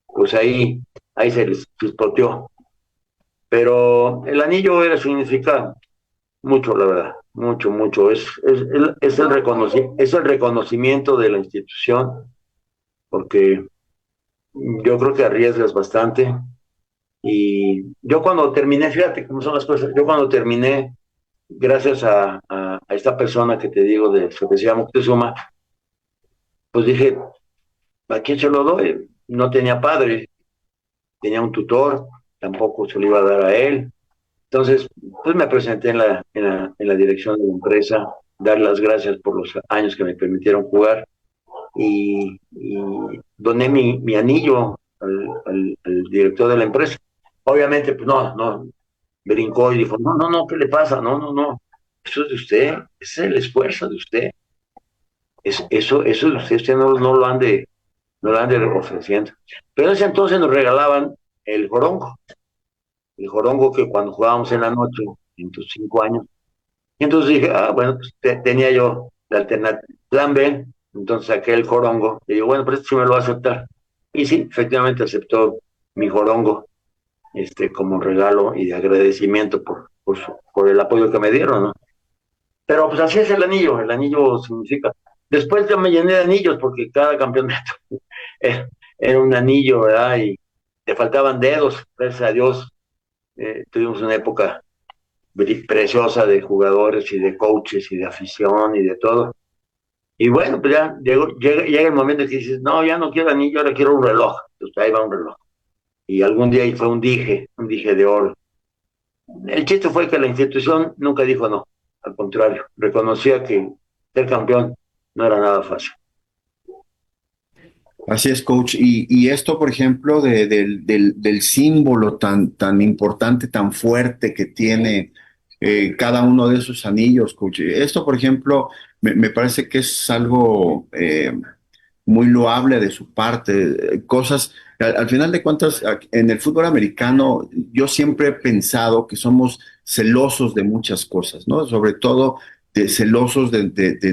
S2: pues ahí se les chispoteó. Pero el anillo significa mucho, la verdad, mucho, mucho. Es el reconocimiento de la institución, porque yo creo que arriesgas bastante. Y yo cuando terminé, fíjate cómo son las cosas, yo cuando terminé, gracias a esta persona que te digo, que se llama Moctezuma, pues dije, ¿a quién se lo doy? No tenía padre, tenía un tutor, tampoco se lo iba a dar a él. Entonces, pues me presenté en la dirección de la empresa, dar las gracias por los años que me permitieron jugar y doné mi anillo al director de la empresa. Obviamente, pues no, brincó y dijo, no, ¿qué le pasa? No, eso es de usted, ese es el esfuerzo de usted. Eso de usted no lo ande ofreciendo. Pero en ese entonces nos regalaban el jorongo, el jorongo que cuando jugábamos en la noche, en tus 5 años. Y entonces dije, bueno, pues tenía yo la alternativa, plan B, entonces saqué el jorongo. Y digo, bueno, pues este sí me lo va a aceptar. Y sí, efectivamente aceptó mi jorongo, como regalo y de agradecimiento por el apoyo que me dieron, ¿no? Pero pues así es el anillo significa. Después yo me llené de anillos porque cada campeonato era un anillo, ¿verdad? Y te faltaban dedos, gracias a Dios. Tuvimos una época preciosa de jugadores y de coaches y de afición y de todo. Y bueno, pues ya llega el momento en que dices, no, ya no quiero anillo, ahora quiero un reloj. Entonces ahí va un reloj. Y algún día ahí fue un dije de oro. El chiste fue que la institución nunca dijo no, al contrario, reconocía que ser campeón no era nada fácil.
S1: Así es, coach. Y esto, por ejemplo, del símbolo tan importante, tan fuerte que tiene cada uno de esos anillos, coach. Esto, por ejemplo, me parece que es algo muy loable de su parte. Cosas, Al final de cuentas, en el fútbol americano, yo siempre he pensado que somos celosos de muchas cosas, ¿no? Sobre todo celosos de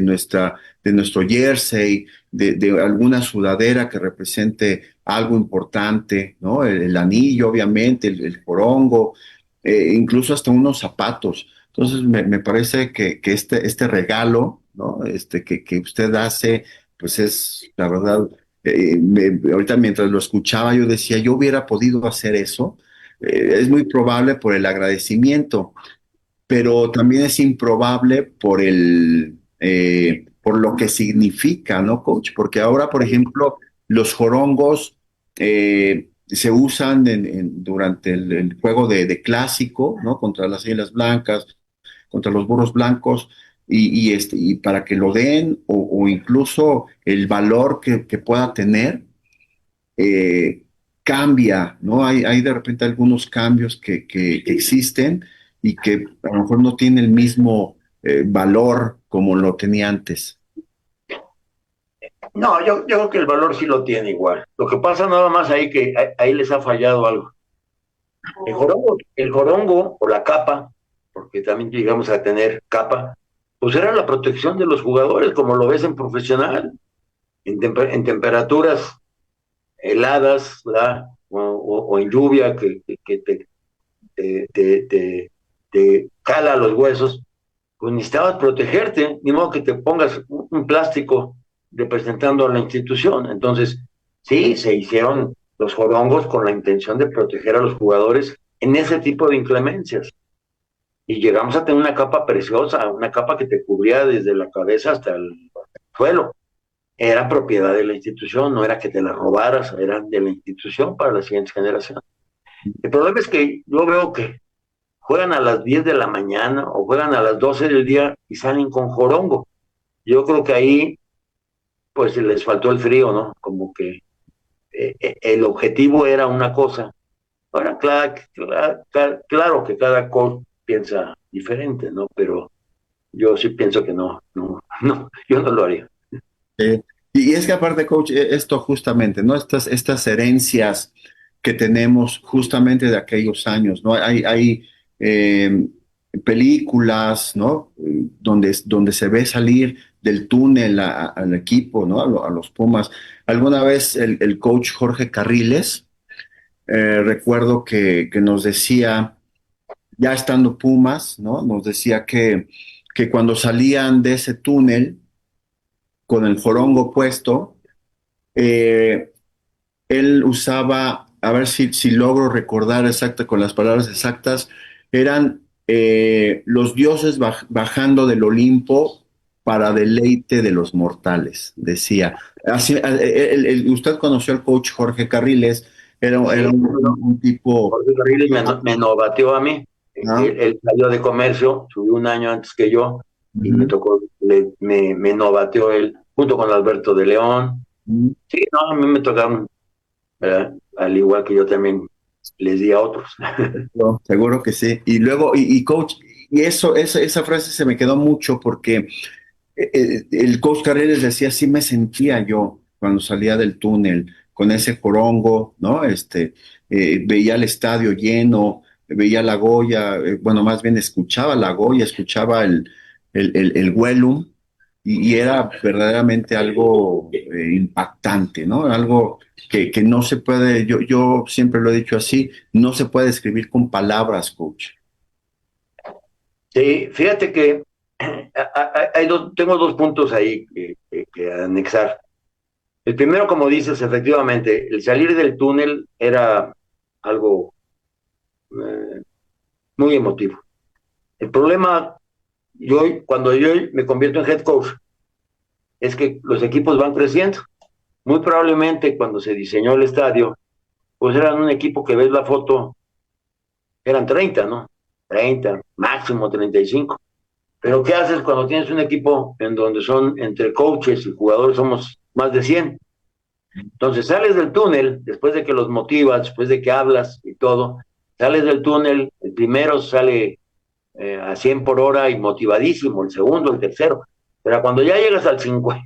S1: nuestro jersey, de alguna sudadera que represente algo importante, ¿no? El anillo, obviamente, el jorongo, incluso hasta unos zapatos. Entonces, me parece que este regalo, ¿no? Que usted hace, pues es, la verdad, ahorita mientras lo escuchaba, yo decía, yo hubiera podido hacer eso. Es muy probable por el agradecimiento, pero también es improbable por lo que significa, ¿no, coach? Porque ahora, por ejemplo, los jorongos se usan durante el juego de clásico, ¿no? Contra las Águilas Blancas, contra los Burros Blancos, y para que lo den, o incluso el valor que pueda tener, eh, cambia, ¿no? Hay de repente algunos cambios que existen y que a lo mejor no tiene el mismo valor como lo tenía antes.
S2: No, yo creo que el valor sí lo tiene igual. Lo que pasa nada más ahí que ahí les ha fallado algo. El jorongo o la capa, porque también llegamos a tener capa, pues era la protección de los jugadores, como lo ves en profesional, en temperaturas heladas, ¿verdad? O en lluvia que te cala los huesos, pues necesitabas protegerte, ni modo que te pongas un plástico representando a la institución. Entonces, sí, se hicieron los jorongos con la intención de proteger a los jugadores en ese tipo de inclemencias. Y llegamos a tener una capa preciosa, una capa que te cubría desde la cabeza hasta el suelo. Era propiedad de la institución, no era que te la robaras, era de la institución para la siguiente generación. El problema es que yo veo que juegan a las 10 de la mañana o juegan a las 12 del día y salen con jorongo. Yo creo que ahí pues les faltó el frío, ¿no? Como que el objetivo era una cosa. Ahora, claro que cada coach piensa diferente, ¿no? Pero yo sí pienso que no, yo no lo haría.
S1: Eh, y es que aparte, coach, esto justamente, ¿no? Estas herencias que tenemos justamente de aquellos años, ¿no? Hay eh, películas, ¿no? Donde se ve salir del túnel al equipo, ¿no? A los Pumas. Alguna vez el coach Jorge Carriles, recuerdo que nos decía, ya estando Pumas, ¿no? Nos decía que cuando salían de ese túnel con el jorongo puesto, eh, él usaba, a ver si logro recordar exacto con las palabras exactas, eran los dioses bajando del Olimpo para deleite de los mortales, decía. Así, usted conoció al coach Jorge Carriles, era
S2: Sí, bueno,
S1: un tipo...
S2: Jorge Carriles me novateó a mí.
S1: ¿no?
S2: Él salió de comercio, subió un año antes que yo y me
S1: Ujú,
S2: tocó, me novateó él junto con Alberto de León.
S1: ujú.
S2: Sí, no, a mí me tocaron, ¿verdad? Al igual que yo también les di a otros.
S1: No, seguro que sí. Y luego, coach, y esa frase se me quedó mucho porque el coach Carreras decía, sí me sentía yo cuando salía del túnel con ese jorongo, ¿no? Veía el estadio lleno, veía la Goya, bueno, más bien escuchaba la Goya, escuchaba el Güelum, y era verdaderamente algo impactante, ¿no? Algo que no se puede, yo siempre lo he dicho así, no se puede escribir con palabras, coach.
S2: Sí, fíjate que tengo dos puntos ahí que anexar. El primero, como dices, efectivamente, el salir del túnel era algo eh, muy emotivo. El problema, cuando yo me convierto en head coach, es que los equipos van creciendo. Muy probablemente cuando se diseñó el estadio, pues eran un equipo que ves la foto, eran 30, ¿no? 30, máximo 35. Pero ¿qué haces cuando tienes un equipo en donde son entre coaches y jugadores somos más de 100? Entonces sales del túnel, después de que los motivas, después de que hablas y todo, sales del túnel, el primero sale a 100 por hora y motivadísimo, el segundo, el tercero. Pero cuando ya llegas al 50,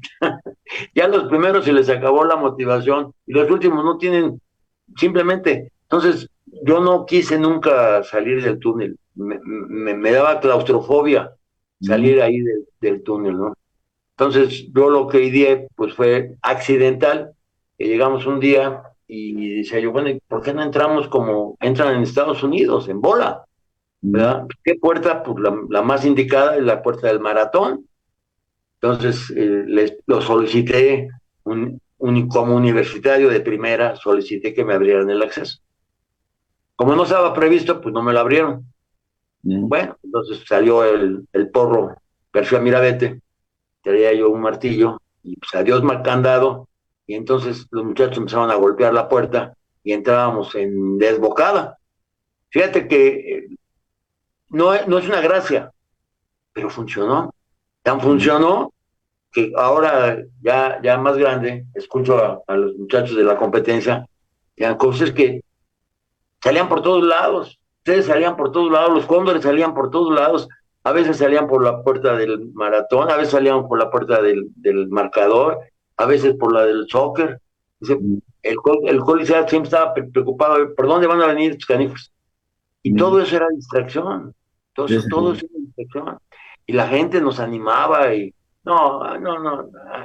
S2: ya los primeros se les acabó la motivación y los últimos no tienen simplemente. Entonces, yo no quise nunca salir del túnel. Me daba claustrofobia
S1: Mm,
S2: salir ahí del túnel, ¿no? Entonces, yo lo que ideé, pues fue accidental, que llegamos un día y decía yo, bueno, ¿y por qué no entramos como entran en Estados Unidos, en bola?
S1: mm,
S2: ¿Verdad? ¿Qué puerta? Pues la más indicada es la puerta del maratón. Entonces, lo solicité como universitario de primera, solicité que me abrieran el acceso. Como no estaba previsto, pues no me lo abrieron.
S1: mm,
S2: Bueno, entonces salió el porro García Mirabete, traía yo un martillo y pues adiós mal candado. Y entonces los muchachos empezaron a golpear la puerta y entrábamos en desbocada. Fíjate que no es una gracia, pero funcionó. Tan
S1: mm.
S2: funcionó que ahora ya más grande, escucho a los muchachos de la competencia, eran cosas que salían por todos lados, ustedes salían por todos lados, los cóndores salían por todos lados, a veces salían por la puerta del maratón, a veces salían por la puerta del marcador, a veces por la del soccer. Dice,
S1: Mm,
S2: el Coliseo siempre estaba preocupado, ¿por dónde van a venir estos canijos? Y
S1: mm.
S2: todo eso era distracción,
S1: Sí, sí,
S2: todo
S1: sí.
S2: eso era distracción. Y la gente nos animaba y no,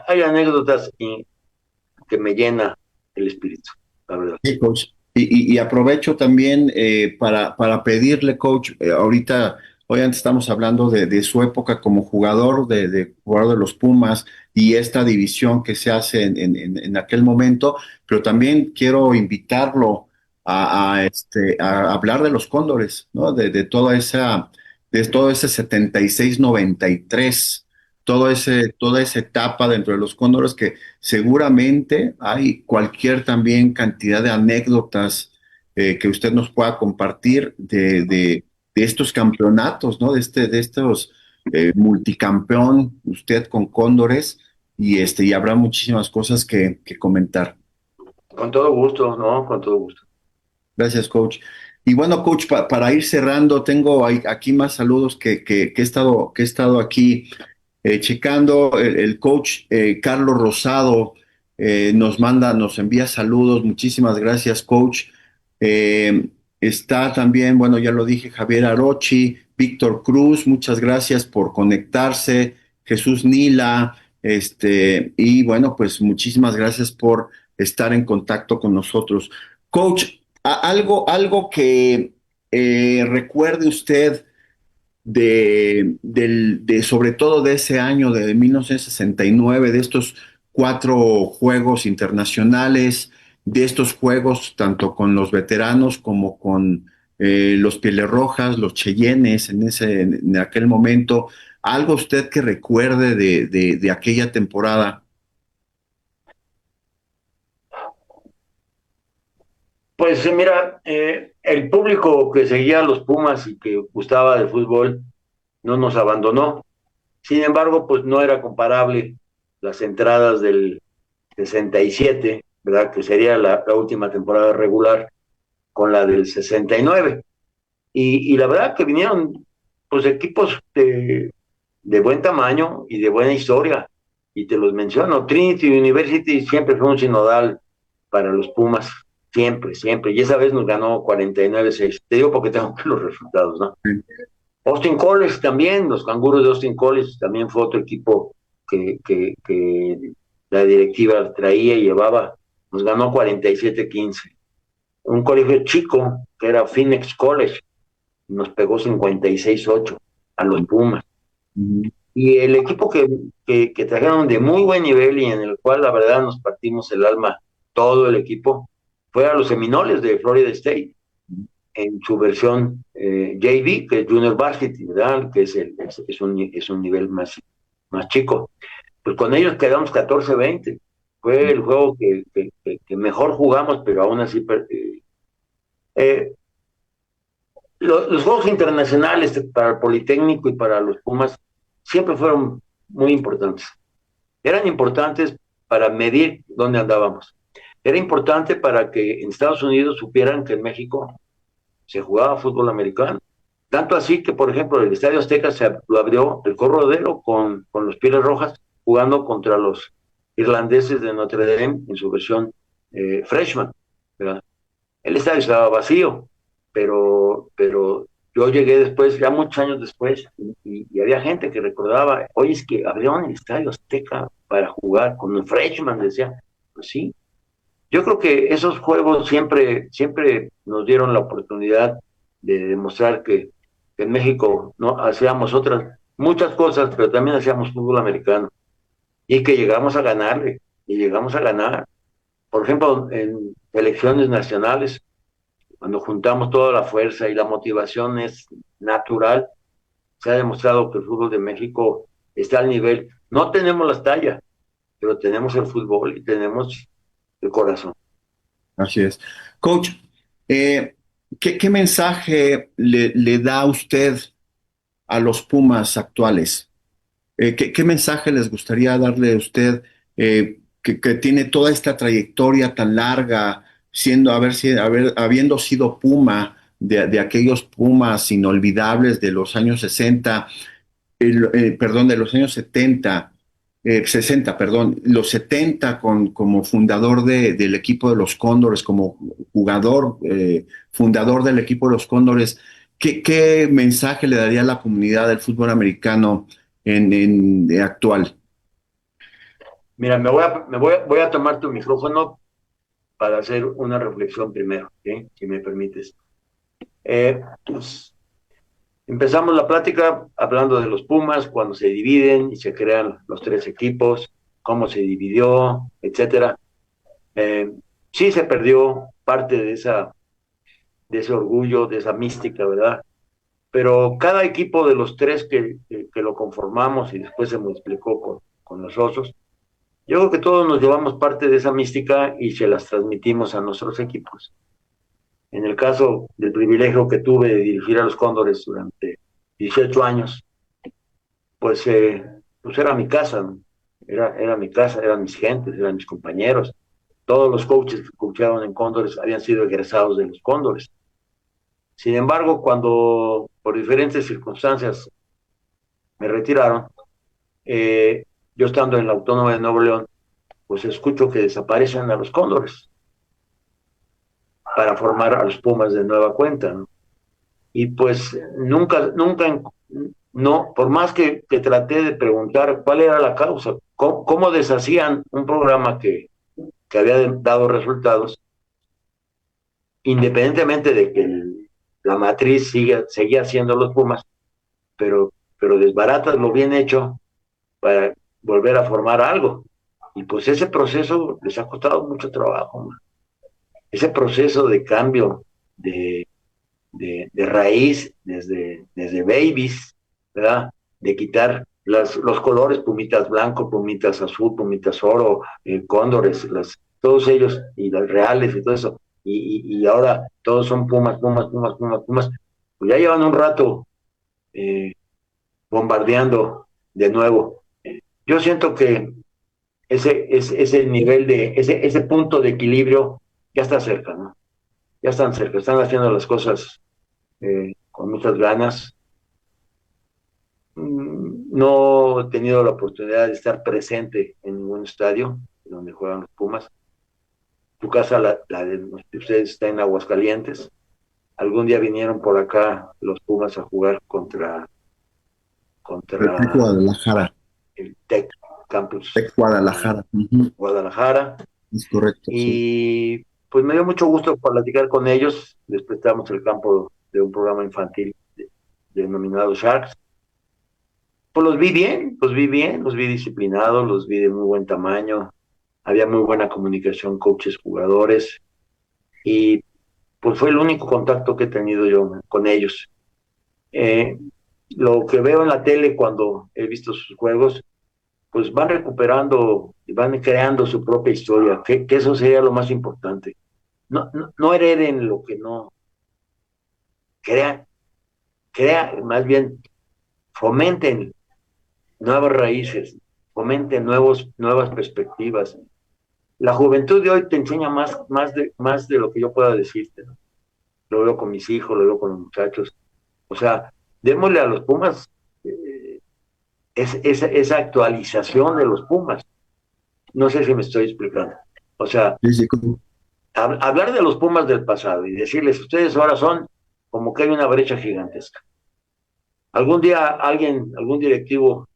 S2: hay anécdotas que me llena el espíritu, la verdad.
S1: Sí, coach. Y aprovecho también para pedirle, coach, ahorita, obviamente estamos hablando de su época como jugador, de jugador de los Pumas y esta división que se hace en aquel momento, pero también quiero invitarlo a hablar de los Cóndores, ¿no? De todo ese 76-93, toda esa etapa dentro de los Cóndores que seguramente hay cualquier también cantidad de anécdotas que usted nos pueda compartir de estos campeonatos, ¿no? De estos multicampeón, usted con Cóndores, y habrá muchísimas cosas que comentar.
S2: Con todo gusto, ¿no? Con todo gusto.
S1: Gracias, coach. Y bueno, coach, para ir cerrando, tengo aquí más saludos que he estado aquí checando. El coach Carlos Rosado nos envía saludos. Muchísimas gracias, coach. Eh, Está también, bueno, ya lo dije, Javier Arochi, Víctor Cruz, muchas gracias por conectarse. Jesús Nila, y bueno, pues muchísimas gracias por estar en contacto con nosotros. Coach, algo que recuerde usted sobre todo de ese año de 1969, de estos 4 juegos internacionales, de estos juegos tanto con los veteranos como con los Pieles Rojas, los Cheyennes en aquel momento. ¿Algo usted que recuerde de aquella temporada?
S2: Pues mira, el público que seguía a los Pumas y que gustaba del fútbol no nos abandonó. Sin embargo, pues no era comparable las entradas del 67, ¿verdad? Que sería la última temporada regular con la del 69. Y la verdad que vinieron pues equipos de buen tamaño y de buena historia. Y te los menciono, Trinity University siempre fue un sinodal para los Pumas, siempre, siempre. Y esa vez nos ganó 49-6. Te digo porque tengo los resultados, ¿no? Austin College también, los canguros de Austin College también fue otro equipo que la directiva traía y llevaba. Nos ganó 47-15. Un colegio chico que era Phoenix College nos pegó 56-8 a los Pumas.
S1: Ujú,
S2: Y el equipo que trajeron de muy buen nivel y en el cual la verdad nos partimos el alma todo el equipo fue a los Seminoles de Florida State en su versión JV, que es Junior Varsity, ¿verdad? Que es un nivel más chico. Pues con ellos quedamos 14-20. Fue el juego que mejor jugamos, pero aún así eh, los juegos internacionales para el Politécnico y para los Pumas siempre fueron muy importantes. Eran importantes para medir dónde andábamos. Era importante para que en Estados Unidos supieran que en México se jugaba fútbol americano. Tanto así que, por ejemplo, el Estadio Azteca se lo abrió el Corrodero con los Pieles Rojas jugando contra los irlandeses de Notre Dame en su versión freshman, ¿verdad? El estadio estaba vacío, pero yo llegué después, ya muchos años después, y había gente que recordaba, oye, es que abrieron el Estadio Azteca para jugar con un freshman, decía, pues sí. Yo creo que esos juegos siempre nos dieron la oportunidad de demostrar que en México no hacíamos otras, muchas cosas, pero también hacíamos fútbol americano, y que llegamos a ganarle, y llegamos a ganar. Por ejemplo, en elecciones nacionales, cuando juntamos toda la fuerza y la motivación es natural, se ha demostrado que el fútbol de México está al nivel. No tenemos las tallas, pero tenemos el fútbol y tenemos el corazón.
S1: Así es. Coach, ¿qué mensaje le da usted a los Pumas actuales? ¿Qué mensaje les gustaría darle a usted que tiene toda esta trayectoria tan larga, habiendo sido Puma de aquellos Pumas inolvidables de los años 60, perdón, de los años 70, 60, perdón, los 70 como fundador del equipo de los Cóndores, como jugador, fundador del equipo de los Cóndores? ¿Qué mensaje le daría a la comunidad del fútbol americano actual?
S2: Mira, voy a tomar tu micrófono para hacer una reflexión primero, ¿sí? Si me permites. Pues, empezamos la plática hablando de los Pumas, cuando se dividen y se crean los tres equipos, cómo se dividió, etcétera. Sí se perdió parte de ese orgullo, de esa mística, ¿verdad? Pero cada equipo de los tres que lo conformamos y después se multiplicó con los otros, yo creo que todos nos llevamos parte de esa mística y se las transmitimos a nuestros equipos. En el caso del privilegio que tuve de dirigir a los Cóndores durante 18 años, pues, pues era mi casa, ¿no? Era mi casa, eran mis gentes, eran mis compañeros. Todos los coaches que coachaban en Cóndores habían sido egresados de los Cóndores. Sin embargo, cuando por diferentes circunstancias me retiraron, yo estando en la Autónoma de Nuevo León, pues escucho que desaparecen a los Cóndores para formar a los Pumas de nueva cuenta, ¿no? Y pues nunca, no, por más que traté de preguntar cuál era la causa, cómo deshacían un programa que había dado resultados, independientemente de que la matriz seguía siendo los Pumas, pero desbaratas lo bien hecho para volver a formar algo. Y pues ese proceso les ha costado mucho trabajo, man. Ese proceso de cambio de raíz desde babies, ¿verdad? De quitar los colores, pumitas blanco, pumitas azul, pumitas oro, cóndores, todos ellos, y las reales y todo eso. Y ahora todos son pumas, pumas, pumas, pumas, pumas. Pues ya llevan un rato eh, bombardeando de nuevo. Yo siento que ese nivel ese punto de equilibrio ya está cerca, ¿no? Ya están cerca, están haciendo las cosas con muchas ganas. No he tenido la oportunidad de estar presente en ningún estadio donde juegan los Pumas. Tu casa, la de ustedes, está en Aguascalientes. Algún día vinieron por acá los Pumas a jugar
S1: El Tec
S2: contra
S1: Guadalajara.
S2: el Tec Campus
S1: Tec Guadalajara. Ujú.
S2: Guadalajara.
S1: Es correcto, sí.
S2: Y pues me dio mucho gusto platicar con ellos. Les prestamos el campo de un programa infantil denominado Sharks. Pues los vi bien, los vi disciplinados, los vi de muy buen tamaño, había muy buena comunicación, coaches, jugadores, y pues fue el único contacto que he tenido yo con ellos. Eh, lo que veo en la tele cuando he visto sus juegos, pues van recuperando y van creando su propia historia, que eso sería lo más importante. No hereden lo que no, crean, más bien fomenten nuevas raíces, fomenten nuevas perspectivas. La juventud de hoy te enseña más de lo que yo pueda decirte, ¿no? Lo veo con mis hijos, lo veo con los muchachos. O sea, démosle a los Pumas esa actualización de los Pumas. No sé si me estoy explicando. O sea,
S1: Sí, sí,
S2: hablar de los Pumas del pasado y decirles, ustedes ahora son como que hay una brecha gigantesca. Algún día algún directivo,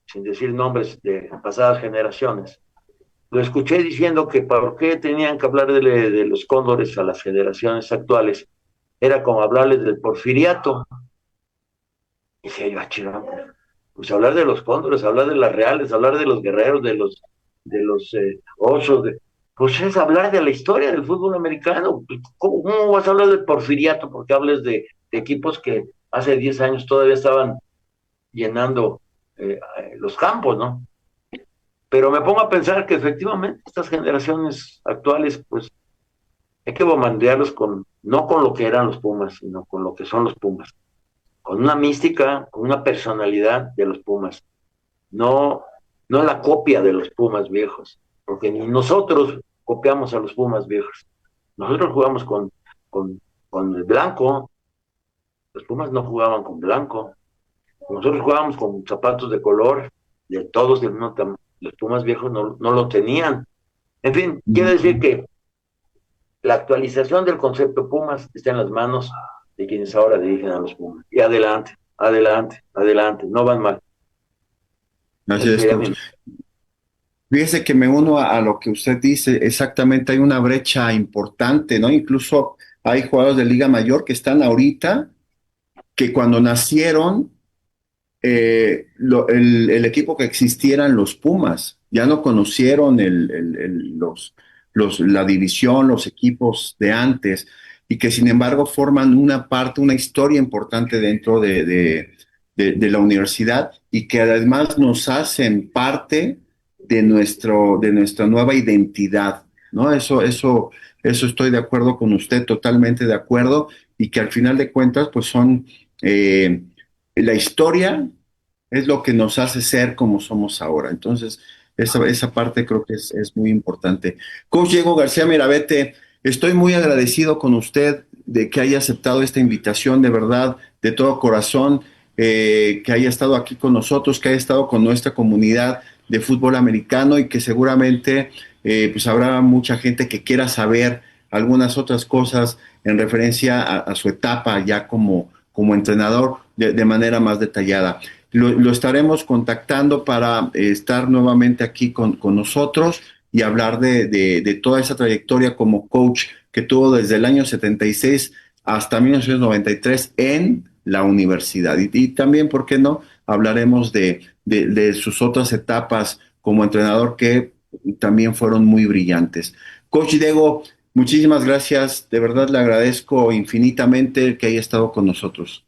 S2: sin decir nombres de pasadas generaciones, lo escuché diciendo que por qué tenían que hablar de los cóndores a las generaciones actuales. Era como hablarles del porfiriato. Y decía yo, chino, pues hablar de los cóndores, hablar de las reales, hablar de los guerreros, de los osos, pues es hablar de la historia del fútbol americano. ¿Cómo vas a hablar del porfiriato? Porque hables de equipos que hace 10 años todavía estaban llenando los campos, ¿no? Pero me pongo a pensar que efectivamente estas generaciones actuales, pues hay que bombardearlos no con lo que eran los Pumas, sino con lo que son los Pumas, con una mística, con una personalidad de los Pumas, no, no la copia de los Pumas viejos, porque ni nosotros copiamos a los Pumas viejos. Nosotros jugamos con el blanco, los Pumas no jugaban con blanco, nosotros jugábamos con zapatos de color, de todos del mismo tamaño. Los Pumas viejos no lo tenían. En fin, quiere decir que la actualización del concepto Pumas está en las manos de quienes ahora dirigen a los Pumas. Y adelante, adelante, adelante, no van mal.
S1: Así
S2: Ese
S1: es,
S2: sería
S1: coach.
S2: mi...
S1: Fíjese que me uno a lo que usted dice, exactamente hay una brecha importante, ¿no? Incluso hay jugadores de Liga Mayor que están ahorita, que cuando nacieron, el equipo que existía eran los Pumas, ya no conocieron la división, los equipos de antes, y que sin embargo forman una parte, una historia importante dentro de la universidad y que además nos hacen parte de nuestra nueva identidad, ¿no? Eso estoy de acuerdo con usted, totalmente de acuerdo, y que al final de cuentas, pues son la historia es lo que nos hace ser como somos ahora. Entonces, esa parte creo que es muy importante. Coach Diego García Mirabete, estoy muy agradecido con usted de que haya aceptado esta invitación, de verdad, de todo corazón, que haya estado aquí con nosotros, que haya estado con nuestra comunidad de fútbol americano y que seguramente pues habrá mucha gente que quiera saber algunas otras cosas en referencia a su etapa ya como entrenador de manera más detallada. Lo estaremos contactando para estar nuevamente aquí con nosotros y hablar de toda esa trayectoria como coach que tuvo desde el año 76 hasta 1993 en la universidad. Y también, ¿por qué no? Hablaremos de sus otras etapas como entrenador que también fueron muy brillantes. Coach Diego, muchísimas gracias. De verdad le agradezco infinitamente que haya estado con nosotros.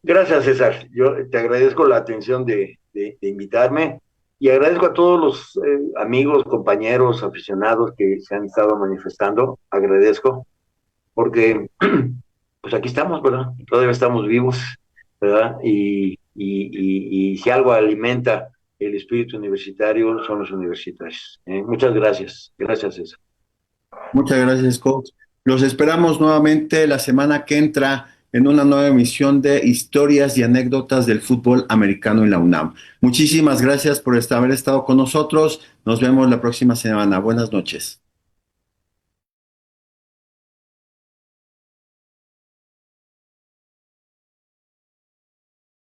S2: Gracias, César. Yo te agradezco la atención de invitarme y agradezco a todos los amigos, compañeros, aficionados que se han estado manifestando. Agradezco porque pues aquí estamos, ¿verdad? Todavía estamos vivos, ¿verdad? Y si algo alimenta el espíritu universitario son los universitarios. Muchas gracias. Gracias, César.
S1: Muchas gracias, coach. Los esperamos nuevamente la semana que entra en una nueva emisión de Historias y Anécdotas del Fútbol Americano en la UNAM. Muchísimas gracias por haber estado con nosotros. Nos vemos la próxima semana. Buenas noches.